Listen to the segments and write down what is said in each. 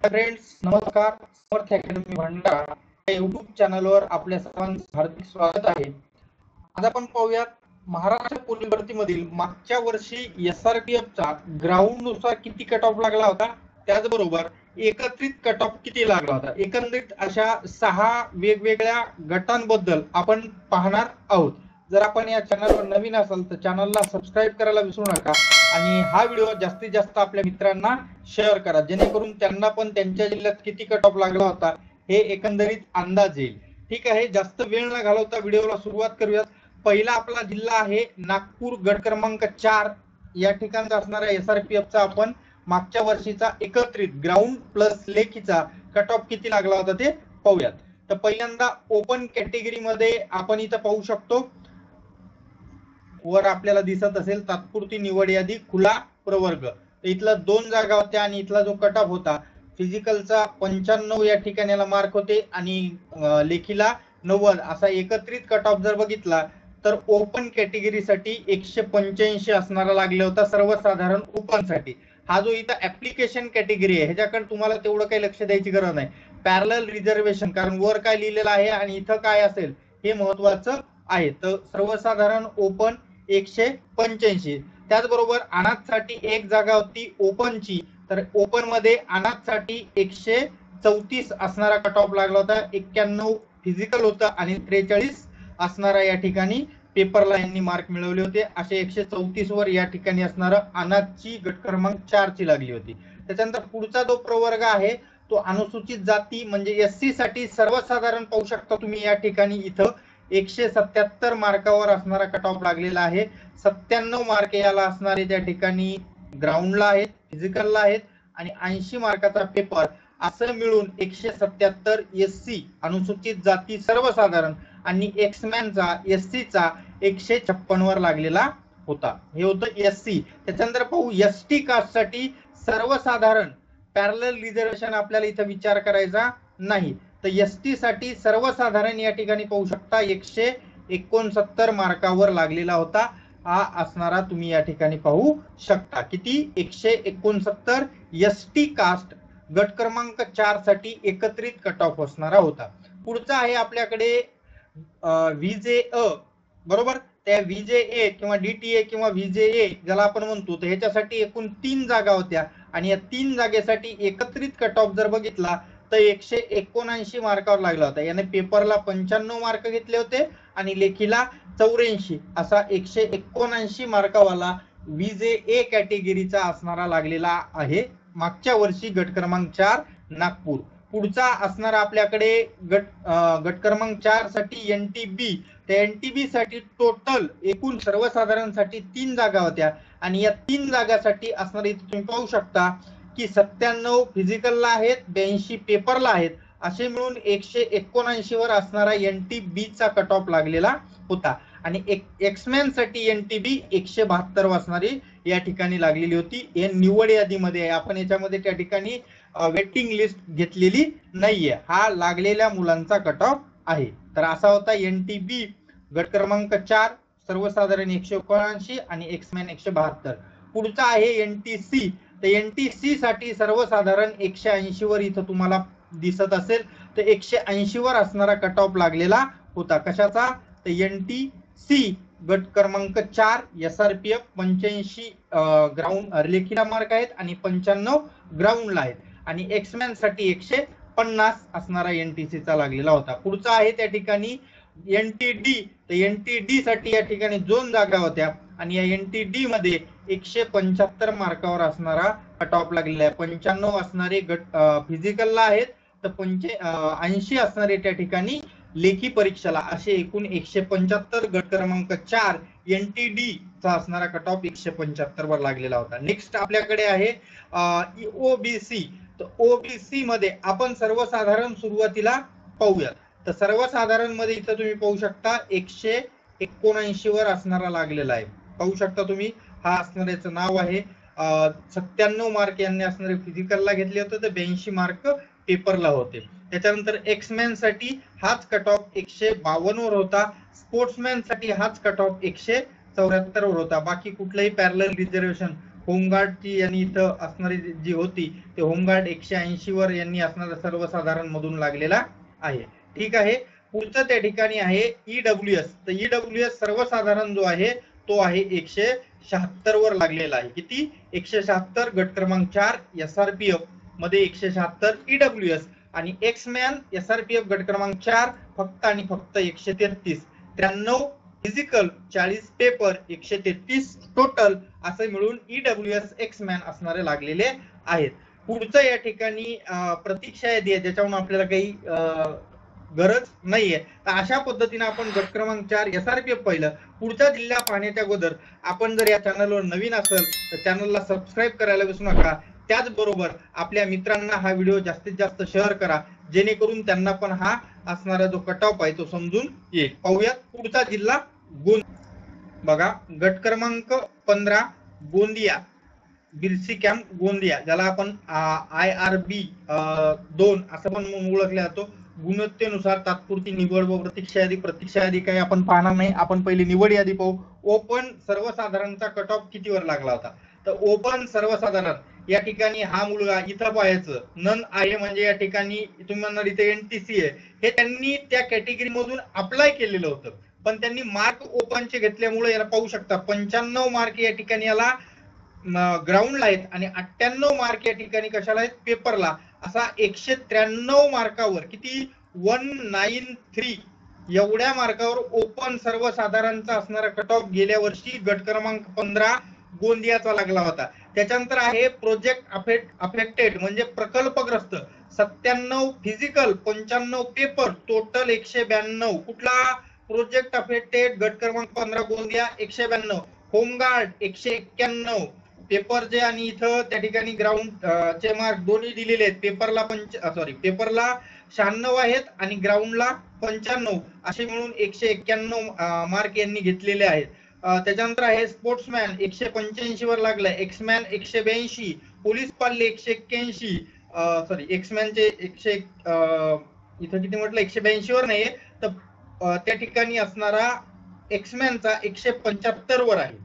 Friends, नमस्कार. समर्थ academy Bhandara या YouTube चॅनलवर आपल्या सर्वांचं हार्दिक स्वागत आहे. आज आपण पाहूयात महाराष्ट्र पोलीस भरतीमधील मागच्या वर्षी एसआरपीएफचा ग्राउंड नुसार किती कट ऑफ लागला होता, त्याचबरोबर एकत्रित कट ऑफ किती लागला होता. एकंदरीत अशा 6 वेगवेगळ्या गटांबद्दल आपण पाहणार आहोत. जर आपण या चॅनलवर नवीन असाल तर चॅनलला सबस्क्राईब करायला विसरू नका आणि हा व्हिडिओ जास्तीत जास्त आपल्या मित्रांना शेअर करा, जेणेकरून त्यांना पण त्यांच्या जिल्ह्यात किती कट ऑफ लागला होता हे एकंदरीत अंदाज येईल. ठीक आहे, जास्त वेळ न घालवता व्हिडिओला सुरुवात करूयात. पहिला आपला जिल्हा आहे नागपूर, गट क्रमांक 4 या ठिकाणचा असणारा एसआरपीएफचा आपण मागच्या वर्षीचा एकत्रित ग्राउंड प्लस लेखीचा कट ऑफ किती लागला होता ते पाहूयात. तर पहिल्यांदा ओपन कॅटेगरी मध्ये आपण इथं पाहू शकतो, वर आपल्याला दिसत असेल तात्पुरती निवड यादी खुला प्रवर्ग. इथला 2 जागा होत्या आणि इथला जो कट ऑफ होता फिजिकलचा 95 या ठिकाणी मार्क होते आणि लेखीला 90 असा एकत्रित कट ऑफ जर बघितला तर ओपन कॅटेगरीसाठी 185 असणारा लागला होता सर्वसाधारण ओपन साठी. हा जो इथं ऍप्लिकेशन कॅटेगरी आहे ह्याच्याकडे तुम्हाला तेवढं काही लक्ष द्यायची गरज नाही. पॅरलल रिझर्वेशन, कारण वर काय लिहिलेलं आहे आणि इथं काय असेल हे महत्वाचं आहे. तर सर्वसाधारण ओपन 185. त्याचबरोबर अनाथसाठी एक जागा होती ओपनची, तर ओपन मध्ये अनाथसाठी 134 असणारा कट ऑफ लागला होता. 91 फिजिकल होता आणि 43 असणारा या ठिकाणी पेपरला यांनी मार्क मिळवले होते. असे 134 वर या ठिकाणी असणारा अनाथची गट क्रमांक 4 ची लागली होती. त्याच्यानंतर पुढचा जो प्रवर्ग आहे तो अनुसूचित जाती म्हणजे एससी साठी सर्वसाधारण पाहू शकता तुम्ही या ठिकाणी इथं 177 मार्कावर असणारा कट ऑफ लागलेला आहे. 97 मार्क याला असणारे त्या ठिकाणी ग्राउंडला आहेत, फिजिकलला आहेत आणि 80 मार्काचा पेपर, असं मिळून 177 एससी अनुसूचित जाती सर्वसाधारण आणि एक्समॅनचा एससीचा 156 वर लागलेला होता. हे होतं एससी. त्याच्यानंतर पाहू एसटी कास्ट साठी सर्वसाधारण पॅरलल रिझर्वेशन आपल्याला इथं विचार करायचा नाही. तर एसटी साठी सर्वसाधारण या ठिकाणी पाहू शकता 169 मार्कावर लागलेला होता. हा असणारा तुम्ही या ठिकाणी पाहू शकता किती 169 एसटी कास्ट गट क्रमांक 4 साठी एकत्रित कट ऑफ असणारा होता. पुढचा आहे आपल्याकडे व्हीजेए, बरोबर. त्या व्हीजेए किंवा डीटीए किंवा व्हीजेए ज्याला आपण म्हणतो, तर ह्याच्यासाठी एकूण 3 जागा होत्या आणि या 3 जागेसाठी एकत्रित कट ऑफ जर बघितला तर 179 मार्कावर लागला होता. याने पेपरला 95 मार्क घेतले होते आणि लेखीला 84 असा 179 मार्कावाला व्हीजेए कॅटेगरीचा असणारा लागलेला आहे मागच्या वर्षी गट क्रमांक 4 नागपूर. पुढचा असणारा आपल्याकडे गट क्रमांक 4 साठी एनटीबी. त्या एनटीबी साठी टोटल एकूण सर्वसाधारणसाठी 3 जागा होत्या आणि या 3 जागासाठी असणारे इथे तुम्ही पाहू शकता की 97 फिजिकलला आहेत, 82 पेपरला आहेत, असे मिळून 179 वर असणारा एनटीबीचा कट ऑफ लागलेला होता आणि एक्समॅन साठी एनटीबी 172 असणारी या ठिकाणी लागलेली होती. हे निवड यादीमध्ये आहे, आपण याच्यामध्ये त्या ठिकाणी वेटिंग लिस्ट घेतलेली नाहीये. हा लागलेल्या मुलांचा कट ऑफ आहे. तर असा होता एनटीबी गट क्रमांक 4 सर्वसाधारण 179 आणि एक्समॅन 172. पुढचा आहे एनटीसी. तर एनटीसी साठी सर्वसाधारण 180 वर इथं तुम्हाला दिसत असेल, तर 180 वर असणारा कट ऑफ लागलेला होता. कशाचा? तर एनटीसी गट क्रमांक 4 एसआरपीएफ 85 ग्राउंड लेखीला मार्क आहेत आणि 95 ग्राउंडला आहेत आणि एक्समॅन साठी 150 असणारा एनटीसीचा लागलेला होता. पुढचा आहे त्या ठिकाणी एनटीडी. तर एनटीडी साठी या ठिकाणी 2 जागा होत्या आणि या एनटीडी मध्ये 175 मार्कावर असणारा कट ऑफ लागलेला आहे. 95 असणारे गट फिजिकलला आहेत, तर 80 असणारे त्या ठिकाणी लेखी परीक्षेला, असे एकूण 175 गट क्रमांक 4 एनटीडी चा असणारा कट ऑफ 175 वर लागलेला होता. नेक्स्ट आपल्याकडे आहे ओबीसी. तर ओबीसी मध्ये आपण सर्वसाधारण सुरुवातीला पाहूयात. तर सर्वसाधारण मध्ये इथं तुम्ही पाहू शकता 179 वर असणारा लागलेला आहे. पाहू शकता तुम्ही, हा असणाऱ्याचं नाव आहे. 97 मार्क यांनी असणारे फिजिकलला घेतले होते, तर 82 मार्क पेपरला होते. त्याच्यानंतर एक्समॅन साठी हाच कट ऑफ 152 वर होता. स्पोर्ट्समॅन साठी हाच कट ऑफ 174 वर होता. बाकी कुठलंही पॅरलल रिझर्वेशन होमगार्डची यांनी इथं असणारी जी होती ते होमगार्ड 180 वर यांनी असणारा सर्वसाधारण मधून लागलेला आहे. ठीक आहे. पुढचं त्या ठिकाणी आहे ईडब्ल्यूएस. तर ईडब्ल्यूएस सर्वसाधारण जो आहे तो आहे 176 वर लागलेला आहे. किती? 176. गट क्रमांक 4 एसआरपीएफ मध्ये 176 ईडब्ल्यूएस आणि एक्समॅन एसआरपीएफ गट क्रमांक 4 फक्त आणि फक्त 133. 93 फिजिकल, 40 पेपर, 133 टोटल असे मिळून ईडब्ल्यूएस एक्समॅन असणारे लागलेले आहेत. पुढचं या ठिकाणी प्रतीक्षा यादी आहे ज्याच्यावरून आपल्याला काही गरज नाहीये. तर अशा पद्धतीने आपण गट क्रमांक 4 एसआरपीएफ पाहिलं. पुढचा जिल्हा पाहण्याच्या अगोदर आपण जर या चॅनलवर नवीन असेल तर चॅनलला सबस्क्राईब करायला विसरू नका. त्याचबरोबर आपल्या मित्रांना हा व्हिडिओ जास्तीत जास्त शेअर करा जेणेकरून त्यांना पण हा असणारा जो कट ऑफ आहे तो समजून येईल. पाहूयात पुढचा जिल्हा बघा. गट क्रमांक 15 गोंदिया, बिरसी कॅम्प गोंदिया, ज्याला आपण IRB 2 असं पण ओळखले जातो. गुणवत्तेनुसार तात्पुरती निवड व प्रतीक्षा यादी काही आपण पाहणार नाही. आपण पहिली निवड यादी पाहू. ओपन सर्वसाधारणचा कट ऑफ कितीवर लागला होता? तर ओपन सर्वसाधारण या ठिकाणी हा मुलगा इथं पाहायचं नन आहे म्हणजे या ठिकाणी तुम्ही म्हणणार इथे NTC आहे. हे त्यांनी त्या कॅटेगरी मधून अप्लाय केलेलं होतं पण त्यांनी मार्क ओपनचे घेतल्यामुळे याला पाहू शकता 95 मार्क या ठिकाणी याला ग्राउंडला आहेत आणि 98 मार्क या ठिकाणी कशाला आहेत? पेपरला. असा 193 मार्कावर किती? 193 एवढ्या मार्कावर ओपन सर्वसाधारणचा असणारा कट ऑफ गेल्या वर्षी गट क्रमांक 15 गोंदियाचा लागला होता. त्याच्यानंतर आहे प्रोजेक्ट अफेक्टेड म्हणजे प्रकल्पग्रस्त 97 फिजिकल, 95 पेपर, टोटल 192. कुठला? प्रोजेक्ट अफेक्टेड गट क्रमांक 15 गोंदिया 192. होमगार्ड 191 पेपर जे आणि इथं त्या ठिकाणी ग्राउंड चे मार्क दोन्ही दिलेले आहेत. पेपरला पेपरला 96 आहेत आणि ग्राउंडला 95 असे मिळून 191 मार्क यांनी घेतलेले आहेत. त्याच्यानंतर आहे स्पोर्ट्समॅन 185 वर लागलाय. एक्समॅन 182, पोलीस पाल्य 181 एक्समॅनचे 100 इथं किती म्हटलं 182 वर नाहीये तर त्या ठिकाणी असणारा एक्समॅनचा 175 वर आहे.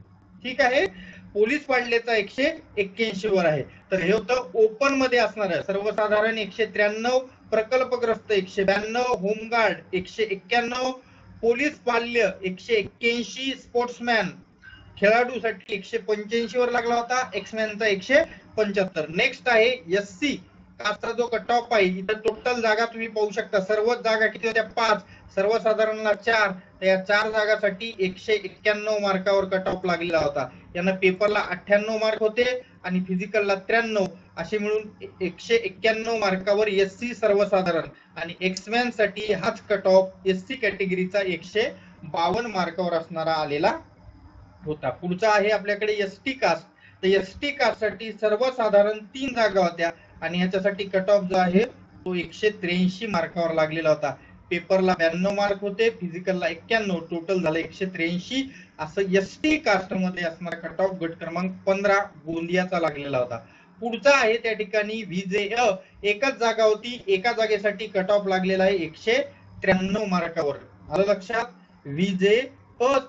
ठीक आहे. पोलीस पाडलेचा 181 वर आहे. तर हे होतं ओपन मध्ये असणार आहे. सर्वसाधारण 193, प्रकल्पग्रस्त 192, होमगार्ड 191, पोलीस पाल्य 181, स्पोर्ट्समॅन खेळाडूसाठी 185 वर लागला होता. एक्समॅनचा 175. नेक्स्ट आहे SC कास्टचा जो कट ऑफ आहे. इथं टोटल जागा तुम्ही पाहू शकता. सर्वच जागा किती होत्या? 5. सर्वसाधारणला 4. तर या 4 जागासाठी 191 मार्कावर कट ऑफ लागलेला होता. यांना पेपरला 98 मार्क होते आणि फिजिकलला 93 असे मिळून 191 मार्कावर SC सर्वसाधारण आणि एक्समॅन साठी हाच कट ऑफ SC कॅटेगरीचा 152 मार्कावर असणारा आलेला होता. पुढचा आहे आपल्याकडे ST कास्ट. तर ST कास्ट साठी सर्वसाधारण 3 जागा होत्या आणि ह्याच्यासाठी कट ऑफ जो आहे तो 183 मार्कावर लागलेला होता. पेपरला 92 मार्क होते, फिजिकलला 91, टोटल झालं 183. असं ST कास्ट मध्ये असणारा कट ऑफ गट क्रमांक 15 गोंदियाचा लागलेला होता. पुढचा आहे त्या ठिकाणी VJA. एकच जागा होती, एका जागेसाठी कट ऑफ लागलेला आहे 193 मार्कावर. आलं लक्षात? VJA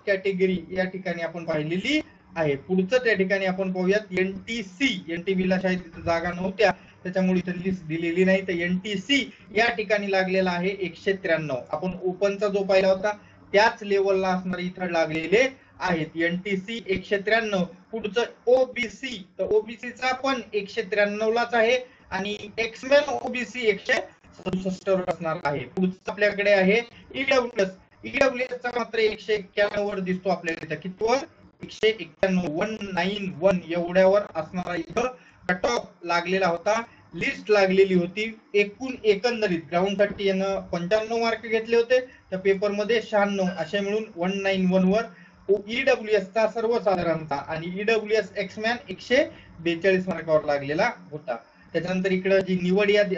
कॅटेगरी या ठिकाणी आपण पाहिलेली आहे. पुढचं त्या ठिकाणी आपण पाहूयात NTC. NTB ला शायद जागा नव्हत्या त्याच्यामुळे इथे लिस्ट दिलेली नाही. तर NTC या ठिकाणी लागलेला आहे 193. आपण ओपनचा जो पाहिला होता त्याच लेवलला असणारे इथं लागलेले आहेत. NTC 193. पुढचं OBC. तर OBC चा पण 193 लाच आहे आणि एक्समॅन OBC 167 वर असणार आहे. पुढचं आपल्याकडे आहे EWS. EWS चा मात्र 191 वर दिसतो आपल्याला. इथं कितीवर? 191, 191 एवढ्यावर असणारा इथं कट ऑफ लागलेला होता. लिस्ट लागलेली होती. एकूण एकंदरीत ग्राउंड साठी यानं 95 मार्क घेतले होते तर पेपर मध्ये 96 असे मिळून 191 वर EWS चा सर्वसाधारणता आणि EWS एक्समॅन 142 मार्कावर लागलेला होता. त्याच्यानंतर इकडे जी निवड यादी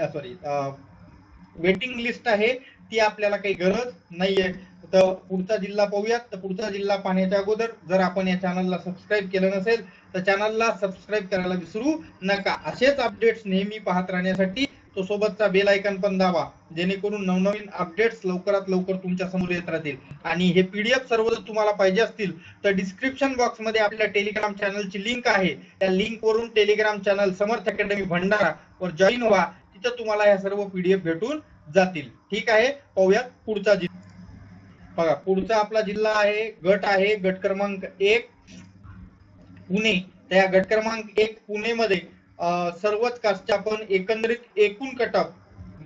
वेटिंग लिस्ट आहे ती आपल्याला काही गरज नाहीये. तर पुढचा जिल्हा पाहूयात. तर पुढचा जिल्हा पाहण्याच्या अगोदर जर आपण या चॅनलला सबस्क्राईब केलं नसेल तर चॅनलला सबस्क्राईब करायला विसरू नका. असेच अपडेट्स नेहमी पाहत राहण्यासाठी तो सोबतचा बेल आयकॉन पण दाबा, जेणेकरून नवनवीन अपडेट्स लवकरात लवकर तुमच्या समोर येत राहतील. आणि हे पीडीएफ सर्व जर तुम्हाला पाहिजे असतील तर डिस्क्रिप्शन बॉक्स मध्ये आपल्या टेलिग्राम चॅनलची लिंक आहे. त्या लिंक वरून टेलिग्राम चॅनल समर्थ अकॅडमी भंडारा वर जॉईन व्हा. तिथं तुम्हाला या सर्व पीडीएफ भेटून जातील. ठीक आहे, पाहूयात पुढचा जिल्हा. बघा, पुढचा आपला जिल्हा आहे, गट आहे, गट क्रमांक 1 पुणे. त्या गट क्रमांक 1 पुणे मध्ये सर्वच कास्टचे आपण एकंदरीत एकूण कट ऑफ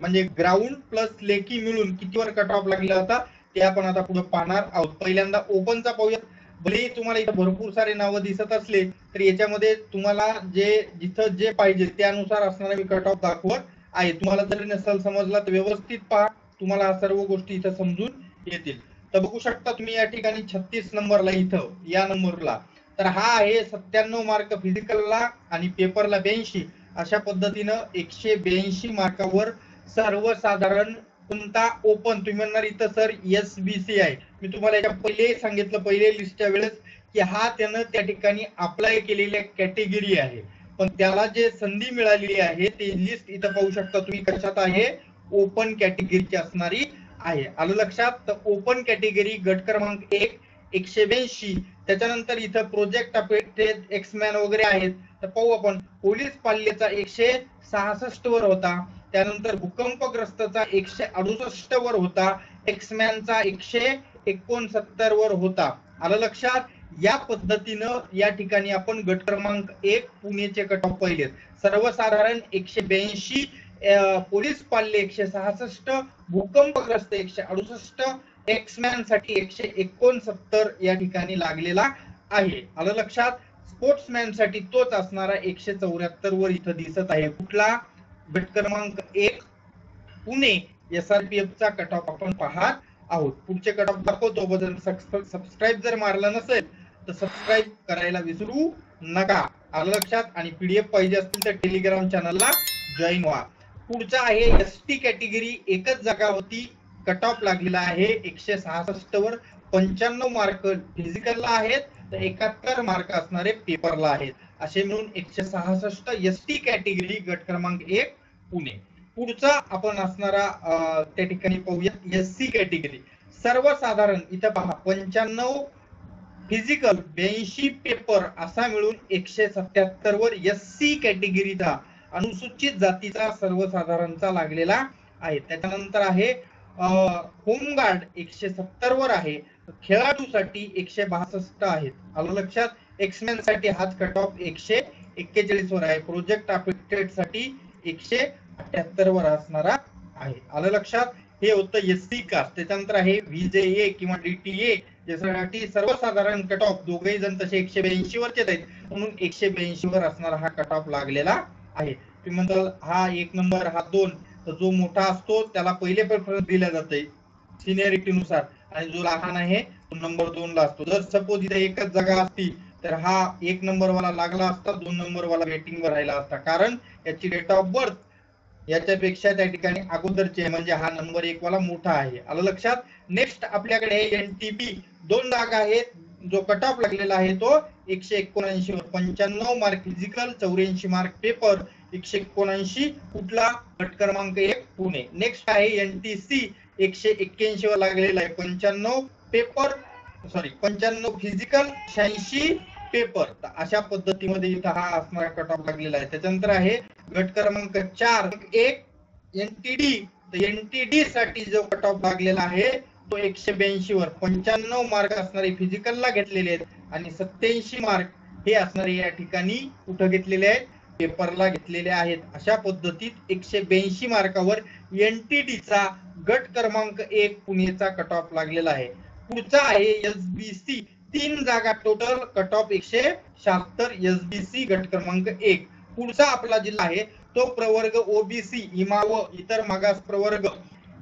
म्हणजे ग्राउंड प्लस लेखी मिळून कितीवर कट ऑफ लागला होता ते आपण आता पुढे पाहणार आहोत. पहिल्यांदा ओपनचा पाहूयात. भले तुम्हाला इथं भरपूर सारे नावं दिसत असले तर याच्यामध्ये तुम्हाला जिथं जे पाहिजे त्यानुसार असणारा मी कट ऑफ दाखवत आहे. तुम्हाला जरी नसेल समजला तर व्यवस्थित पहा, तुम्हाला सर्व गोष्टी इथं समजून येतील. तर बघू शकता तुम्ही या ठिकाणी 36 नंबरला इथं या नंबरला तर हा आहे 97 मार्क फिजिकलला आणि पेपरला 82. अशा पद्धतीनं 182 मार्कावर सर्वसाधारण कोणता ओपन. तुम्ही म्हणणार इथं सर SBC आहे. मी तुम्हाला याच्या पहिले सांगितलं, पहिले लिस्टच्या वेळेस की हा त्यानं त्या ठिकाणी अप्लाय केलेल्या कॅटेगरी आहे, पण त्याला जे संधी मिळालेली आहे ती लिस्ट इथं पाहू शकता तुम्ही कशात आहे, ओपन कॅटेगरीची असणारी आहे. आलं लक्षात? तर ओपन कॅटेगरी गट क्रमांक 1 182. त्याच्यानंतर इथं प्रोजेक्ट अफेक्टेड एक्समॅन वगैरे आहेत. तर पाहू आपण, पोलीस पाल्याचा 166 वर होता. त्यानंतर भूकंपग्रस्तचा 168 वर होता. एक्समॅनचा 169 वर होता. आलं लक्षात? या पद्धतीनं या ठिकाणी आपण गट क्रमांक 1 पुणेचे कट ऑफ पाहिलेत. सर्वसाधारण 182, पोलीस पाल्य 166, भूकंपग्रस्त 168, एक्समॅन साठी 169 या ठिकाणी लागलेला आहे. आलं लक्षात? स्पोर्ट्समॅन साठी तोच असणारा 174 वर इथं दिसत आहे. कुठला? गट क्रमांक 1 पुणे SRPF चा कट ऑफ आपण पाहत आहोत. पुढचे कट ऑफ दाखवतो. बदल सबस्क्राईब जर मारला नसेल तर सबस्क्राईब करायला विसरू नका. आलं लक्षात? आणि पीडीएफ पाहिजे असतील तर टेलिग्राम चॅनलला जॉईन व्हा. पुढचा आहे ST कॅटेगरी. एकच जागा होती, कट ऑफ लागलेला आहे 166 वर. 95 मार्क फिजिकलला आहेत तर 71 मार्क असणारे पेपरला आहेत. असे मिळून 166 ST कॅटेगरी गट क्रमांक 1 पुणे. पुढचा आपण असणारा त्या ठिकाणी पाहूया SC कॅटेगरी. सर्वसाधारण इथं पहा 95 फिजिकल 82 पेपर असा मिळून 177 वर SC कॅटेगरीचा अनुसूचित जातीचा सर्वसाधारणचा लागलेला आहे. त्याच्यानंतर आहे होमगार्ड 170 वर आहे. खेळाडूसाठी 162 आहेत. आलं लक्षात? एक्समॅन साठी हाच कट ऑफ 141 वर आहे. प्रोजेक्ट अफेक्टेड साठी 178 वर असणारा आहे. आलं लक्षात? हे होतं SC कास्ट. त्याच्यानंतर आहे VJA किंवा DTA ज्यासाठी सर्वसाधारण कट ऑफ दोघेही जण तसे 182 वरचे आहेत म्हणून 182 वर असणारा हा कट ऑफ लागलेला आहे. तुम्ही म्हणताल हा 1 नंबर हा 2, तर जो मोठा असतो त्याला पहिले प्रेफरन्स दिला जाते सिनियरिटी नुसार आणि जो लहान आहे तो नंबर 2 ला असतो. जर सपोज इथे एकच जागा असती तर हा 1 नंबर वाला लागला असता, 2 नंबर वाला वेटिंग वर राहिला असता, कारण याची डेट ऑफ बर्थ याच्यापेक्षा त्या ठिकाणी अगोदरची आहे, म्हणजे हा नंबर 1 वाला मोठा आहे. आलं लक्षात? नेक्स्ट आपल्याकडे NTP 2 जागा आहेत. जो कट ऑफ लागलेला आहे तो 179 वर. 95 मार्क फिजिकल, 84 मार्क पेपर, 179 कुठला? गट क्रमांक 1 पुणे. नेक्स्ट आहे NTC 181 वर लागलेला आहे. 95 पेपर 95 फिजिकल, 86 पेपर. अशा पद्धतीमध्ये इथं हा असणारा कट ऑफ लागलेला आहे. त्याच्यानंतर आहे गट क्रमांक 4 1 NTD. तर NTD साठी जो कट ऑफ लागलेला आहे तो 182 वर. 95 मार्क असणारे फिजिकलला घेतलेले आहेत आणि 87 मार्क हे असणारे या ठिकाणी कुठं घेतलेले आहेत? पेपरला घेतलेले आहेत. अशा पद्धतीत 182 मार्कावर NTD चा गट क्रमांक 1 पुणेचा कट ऑफ लागलेला आहे. पुढचा आहे SBC. 3 जागा टोटल, कट ऑफ 176 SBC गट क्रमांक 1. पुढचा आपला जिल्हा आहे तो प्रवर्ग OBC इमाव इतर मागास प्रवर्ग.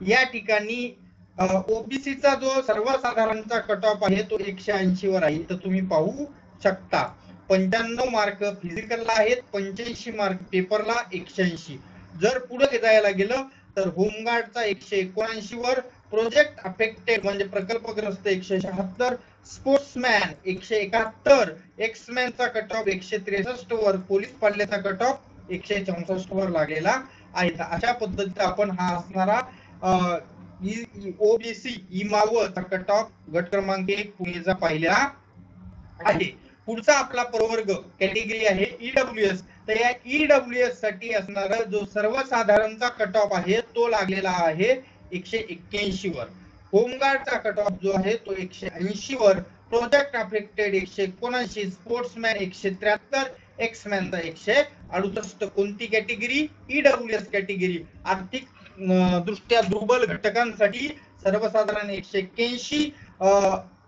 या ठिकाणी OBC चा जो सर्वसाधारणचा कट ऑफ आहे तो 180 वर आहे. तर तुम्ही पाहू शकता 95 मार्क फिजिकलला आहेत, 85 मार्क पेपरला, 180. जर पुढे जायला गेलं तर होमगार्डचा 179 वर, प्रोजेक्ट अफेक्टेड म्हणजे प्रकल्पग्रस्त 176, स्पोर्ट्समॅन 171, एक्समॅनचा कट ऑफ 163 वर, पोलीस पाल्याचा कट ऑफ 164 वर लागलेला आहेत. अशा पद्धतीचा आपण हा असणारा ओबीसी इमावचा कट ऑफ गट क्रमांक 1 पुणेचा पाहिला आहे. पुढचा आपला प्रवर्ग कॅटेगरी आहे ईडब्ल्यूएस. तर या ईडब्ल्यूएस साठी असणारा जो सर्वसाधारणचा कट ऑफ आहे तो लागलेला आहे 181 वर. होमगार्डचा कट ऑफ जो आहे तो 180 वर. Project affected 179, sportsman 173, एक्समॅनचा 168. कोणती कॅटेगरी? EWS category. आर्थिक दृष्ट्या दुर्बल घटकांसाठी सर्वसाधारण 181,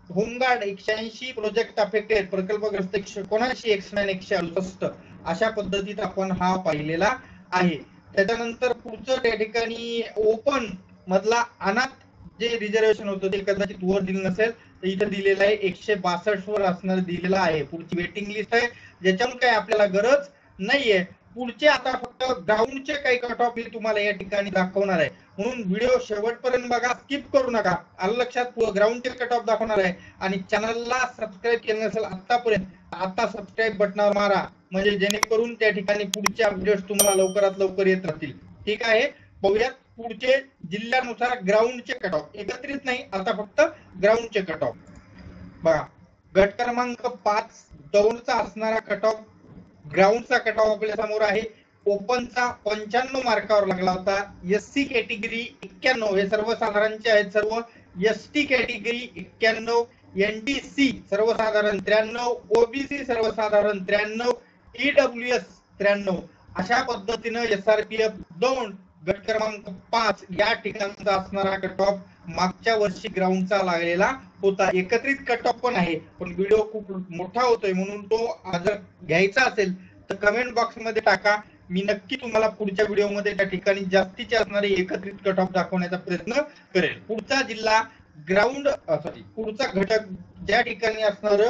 होमगार्ड 180, प्रोजेक्ट अफेक्टेड प्रकल्पग्रस्त 179, एक्समॅन 168. अशा पद्धतीत आपण हा पाहिलेला आहे. त्याच्यानंतर पुढचं त्या ठिकाणी ओपन मधला अनाथ जे रिझर्वेशन होतं ते कदाचित वर दिलं नसेल तर इथे दिलेलं आहे 162 वर असणार दिलेलं आहे. पुढची वेटिंग लिस्ट आहे ज्याच्यावर काही आपल्याला गरज नाहीये. पुढचे आता फक्त ग्राउंडचे काही कट ऑफ मी तुम्हाला या ठिकाणी दाखवणार आहे, म्हणून व्हिडिओ शेवटपर्यंत बघा, स्किप करू नका. आलं लक्षात? ग्राउंडचे कट ऑफ दाखवणार आहे आणि चॅनलला सबस्क्राईब केलं नसेल आतापर्यंत आता सबस्क्राईब बटनावर मारा, म्हणजे जेणेकरून त्या ठिकाणी पुढच्या अपडेट्स तुम्हाला लवकरात लवकर येत राहतील. ठीक आहे, बघूयात पुढचे जिल्ह्यानुसार ग्राउंडचे कट ऑफ. एकत्रित नाही, आता फक्त ग्राउंडचे कट ऑफ बघा. गट क्रमांक 5 दौंडचा असणारा कट ऑफ, ग्राउंडचा कट ऑफ आपल्या समोर आहे. ओपनचा 95 मार्कावर लागला होता. एससी कॅटेगरी 91, हे सर्वसाधारणचे आहेत सर्व. एसटी कॅटेगरी 91, एनटीसी सर्वसाधारण 93, ओबीसी सर्वसाधारण 93, ईडब्ल्यूएस 93. अशा पद्धतीनं एसआरपीएफ दौंड गट क्रमांक 5 या ठिकाणचा असणारा कट ऑफ मागच्या वर्षी ग्राउंडचा लागलेला होता. एकत्रित कट ऑफ पण आहे, पण व्हिडिओ खूप मोठा होतोय म्हणून तो जर घ्यायचा असेल तर कमेंट बॉक्स मध्ये टाका. मी नक्की तुम्हाला पुढच्या व्हिडिओमध्ये त्या ठिकाणी जास्तीचे असणारे एकत्रित कट ऑफ दाखवण्याचा प्रयत्न करेल. पुढचा जिल्हा ग्राउंड पुढचा घटक ज्या ठिकाणी असणार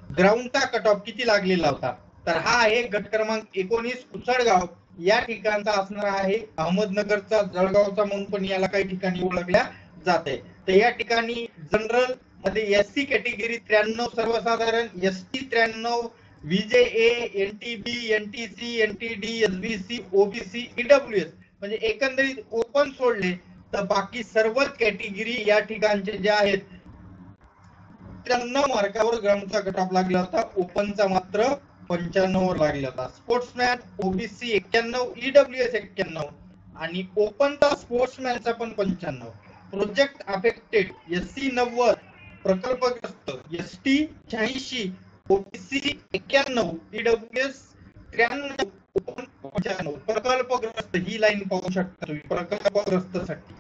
ग्राउंडचा कट ऑफ किती लागलेला होता तर हा आहे गट क्रमांक 19 कुसळगाव या ठिकाणचा असणार आहे. अहमदनगरचा जळगावचा म्हणून पण याला काही ठिकाणी ओळखल्या जाते. तर या ठिकाणी जनरल मध्ये एससी कॅटेगरी 93, सर्वसाधारण ST 93, VJA, NTB, NTC, NTD, SBC, OBC, EWS म्हणजे एकंदरीत ओपन सोडले तर बाकी सर्वच कॅटेगरी या ठिकाणचे जे आहेत 93 मार्कावर ग्राउंडचा कट ऑफ लागला होता. ओपनचा मात्र 95 वर लागला होता. स्पोर्ट्समॅन ओबीसी 91, ईडब्ल्यूएस 91 आणि ओपनचा स्पोर्ट्समॅनचा पण 95. प्रोजेक्ट अफेक्टेड एससी 90, प्रकल्पग्रस्त एसटी 86, ओबीसी 91, ईडब्ल्यूएस 93, ओपन 95. प्रकल्पग्रस्त ही लाईन पाहू शकता तुम्ही, प्रकल्पग्रस्त साठी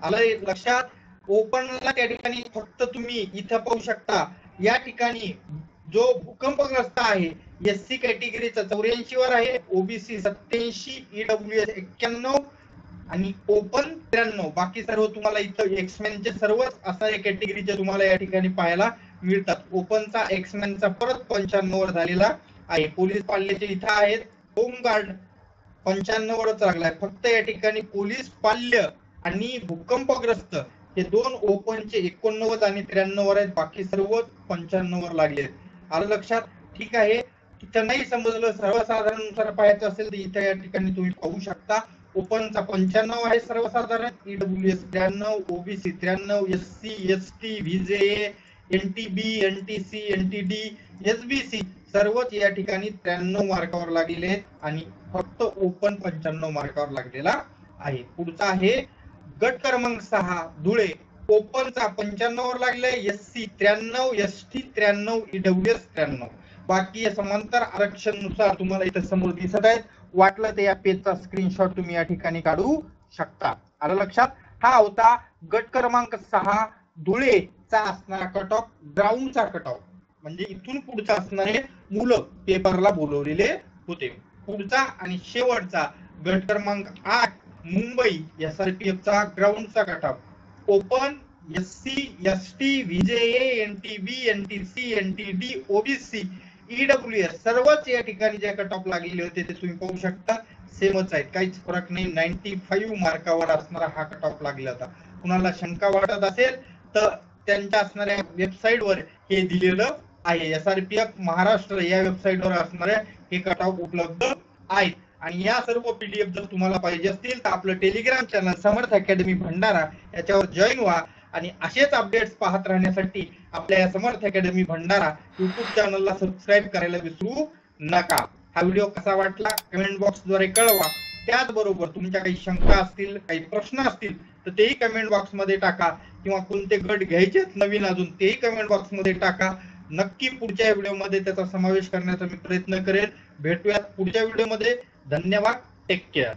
आलं लक्षात. ओपनला त्या ठिकाणी फक्त तुम्ही इथं पाहू शकता या ठिकाणी जो भूकंपग्रस्त आहे एससी कॅटेगरीचा 84 वर आहे, ओबीसी 87, ईडब्ल्यूएस 91 आणि ओपन 93. बाकी सर्व तुम्हाला इथं एक्समॅनचे सर्वच असणारे कॅटेगरीचे तुम्हाला या ठिकाणी पाहायला मिळतात. ओपनचा एक्समॅनचा परत 95 वर झालेला आहे. पोलीस पाल्याचे इथं आहेत. होमगार्ड 95 वरच लागलाय. फक्त या ठिकाणी पोलीस पाल्य आणि भूकंपग्रस्त हे दोन ओपनचे 89 आणि 93 वर आहेत. बाकी सर्व 95 वर लागले. आलं लक्षात? ठीक आहे. तिथं नाही समजलं सर्वसाधारण पाहायचं असेल तर इथं या ठिकाणी तुम्ही पाहू शकता. ओपनचा 95 आहे सर्वसाधारण, EWS 93, OBC 93, SC, ST, VJA, NTB, NTC, NTD, SBC सर्वच या ठिकाणी 93 मार्कावर लागलेले आहेत आणि फक्त ओपन 95 मार्कावर लागलेला आहे. पुढचा आहे गट क्रमांक 6 धुळे. ओपनचा 95 वर लागलाय, एससी 93, एसटी 93, ईडब्ल्यूएस 93. बाकी समांतर आरक्षण नुसार तुम्हाला इथे समोर दिसत आहेत. वाटलं तर या पेजचा स्क्रीनशॉट तुम्ही या ठिकाणी काढू शकता. आलं लक्षात? हा होता गट क्रमांक 6 धुळेचा असणारा कट ऑफ, ग्राउंडचा कट ऑफ. म्हणजे इथून पुढचा असणारे मुलं पेपरला बोलवलेले होते. पुढचा आणि शेवटचा गट क्रमांक 8 मुंबई एसआरपीएफचा ग्राउंडचा cut off. Open SC, ST, VJA, NTB, NTC, NTD, OBC, EWS सर्वच या ठिकाणी जे कट ऑफ लागलेले होते ते तुम्ही पाहू शकता. सेमच आहेत, काहीच फरक नाही. 95 मार्कावर असणारा हा कट ऑफ लागला होता. कुणाला शंका वाटत असेल तर त्यांच्या असणाऱ्या वेबसाईटवर हे दिलेलं आहे. एसआरपीएफ महाराष्ट्र या वेबसाईटवर असणाऱ्या हे कट ऑफ उपलब्ध आहेत. आणि या सर्व पीडीएफ जर तुम्हाला पाहिजे असतील तर आपलं टेलिग्राम चॅनल समर्थ अकॅडमी भंडारा याच्यावर जॉईन व्हा आणि असेच अपडेट्स पाहत राहण्यासाठी आपल्या या समर्थ अकॅडमी भंडारा युट्यूब चॅनलला सबस्क्राईब करायला विसरू नका। हा व्हिडिओ कसा वाटला कमेंट बॉक्सद्वारे कळवा। त्याचबरोबर तुमच्या काही शंका असतील, काही प्रश्न असतील तर तेही कमेंट बॉक्समध्ये टाका, किंवा कोणते गट घ्यायचे नवीन अजून तेही कमेंट बॉक्समध्ये टाका। नक्की पुढच्या व्हिडिओमध्ये त्याचा समावेश करण्याचा मी प्रयत्न करेन। भेटूयात पुढच्या व्हिडिओमध्ये। धन्यवाद, टेक केअर।